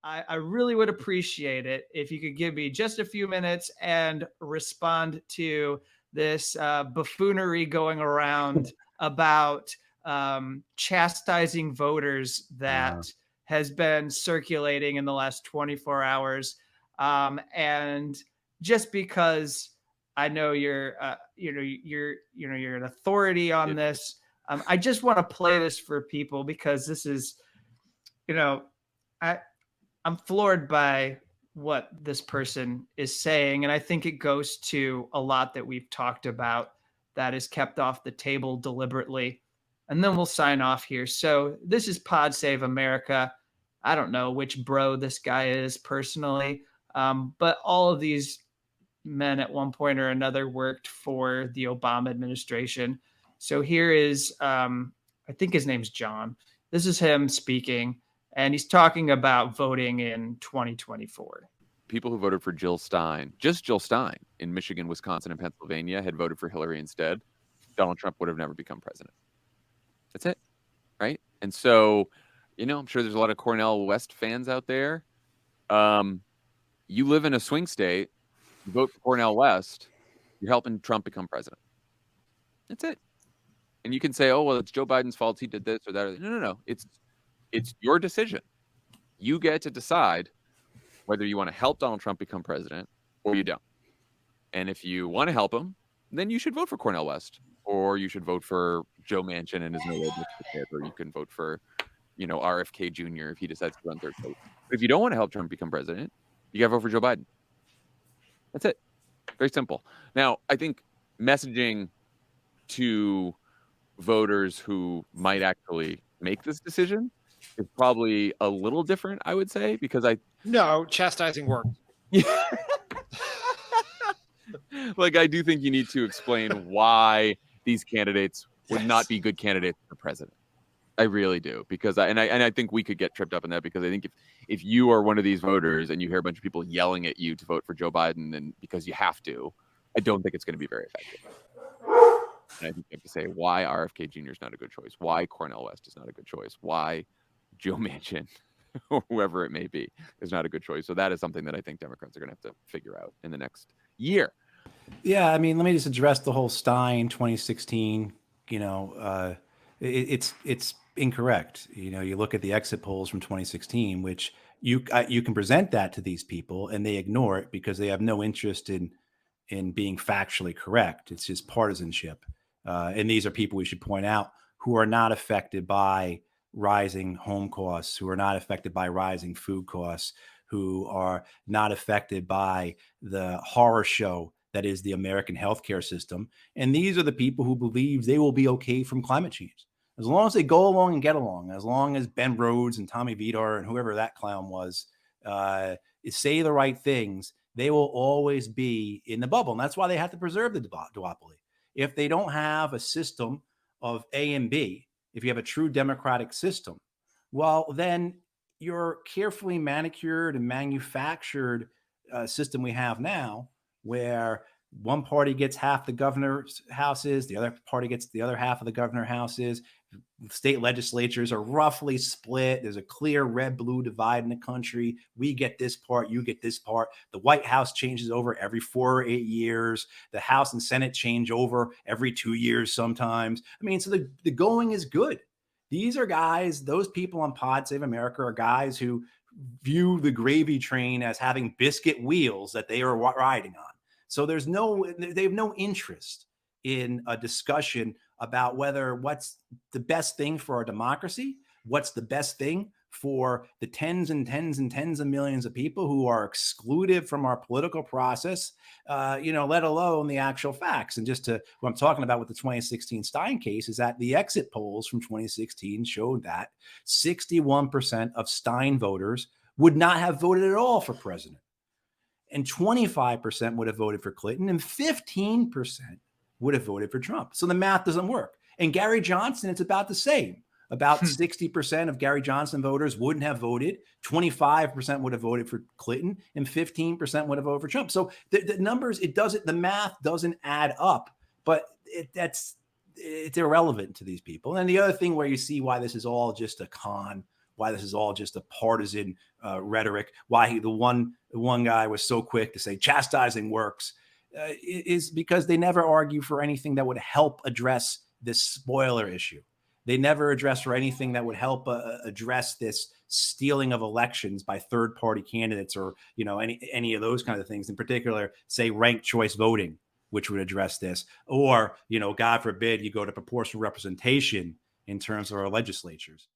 I really would appreciate it if you could give me just a few minutes and respond to this buffoonery going around about chastising voters Uh, that has been circulating in the last 24 hours. And just because I know you're an authority on it, this, I just want to play this for people because this is, you know, I I'm floored by what this person is saying. And I think it goes to a lot that we've talked about that is kept off the table deliberately. And then we'll sign off here. So this is Pod Save America. I don't know which bro this guy is personally, but all of these men at one point or another worked for the Obama administration. So here is, I think his name's John. This is him speaking, and he's talking about voting in 2024. People who voted for Jill Stein, just Jill Stein in Michigan, Wisconsin, and Pennsylvania had voted for Hillary instead, Donald Trump would have never become president. That's it. Right. And so, I'm sure there's a lot of Cornel West fans out there. You live in a swing state, you vote for Cornel West, you're helping Trump become president. That's it. And you can say, oh, well, it's Joe Biden's fault. He did this or that. No. It's your decision. You get to decide whether you want to help Donald Trump become president or you don't. And if you want to help him, then you should vote for Cornel West, or you should vote for Joe Manchin and his no label ticket, or you can vote for, RFK Jr. if he decides to run third place. But if you don't want to help Trump become president, you got to vote for Joe Biden. That's it. Very simple. Now, I think messaging to voters who might actually make this decision is probably a little different, I would say, because No, chastising works. I do think you need to explain why these candidates would not be good candidates for president. I really do, because I think we could get tripped up in that, because I think if you are one of these voters and you hear a bunch of people yelling at you to vote for Joe Biden and because you have to, I don't think it's going to be very effective. And I think you have to say why RFK Jr. is not a good choice, why Cornel West is not a good choice, why Joe Manchin, or whoever it may be, is not a good choice. So that is something that I think Democrats are going to have to figure out in the next year. Yeah, I mean, let me just address the whole Stein 2016. It's incorrect. You look at the exit polls from 2016, which you can present that to these people and they ignore it because they have no interest in being factually correct. It's just partisanship. And these are people, we should point out, who are not affected by rising home costs, who are not affected by rising food costs, who are not affected by the horror show that is the American healthcare system. And these are the people who believe they will be okay from climate change. As long as they go along and get along, as long as Ben Rhodes and Tommy Vidar and whoever that clown was say the right things, they will always be in the bubble. And that's why they have to preserve the duopoly. If they don't have a system of A and B, if you have a true democratic system, well, then your carefully manicured and manufactured system we have now, where one party gets half the governor's houses, the other party gets the other half of the governor's houses. State legislatures are roughly split. There's a clear red-blue divide in the country. We get this part, you get this part. The White House changes over every 4 or 8 years. The House and Senate change over every 2 years sometimes. I mean, so the going is good. These are guys, those people on Pod Save America are guys who view the gravy train as having biscuit wheels that they are riding on. So they have no interest in a discussion about what's the best thing for our democracy, what's the best thing for the tens and tens and tens of millions of people who are excluded from our political process, let alone the actual facts. And just what I'm talking about with the 2016 Stein case is that the exit polls from 2016 showed that 61% of Stein voters would not have voted at all for president. And 25% would have voted for Clinton, and 15% would have voted for Trump. So the math doesn't work. And Gary Johnson, it's about the same. About 60% of Gary Johnson voters wouldn't have voted. 25% would have voted for Clinton, and 15% would have voted for Trump. So the numbers, the math doesn't add up, but it's irrelevant to these people. And the other thing where you see why this is all just a con, why this is all just a partisan rhetoric, why the one guy was so quick to say chastising works, is because they never argue for anything that would help address this spoiler issue. They never address for anything that would help address this stealing of elections by third-party candidates, or any of those kind of things. In particular, say ranked choice voting, which would address this, or God forbid you go to proportional representation in terms of our legislatures.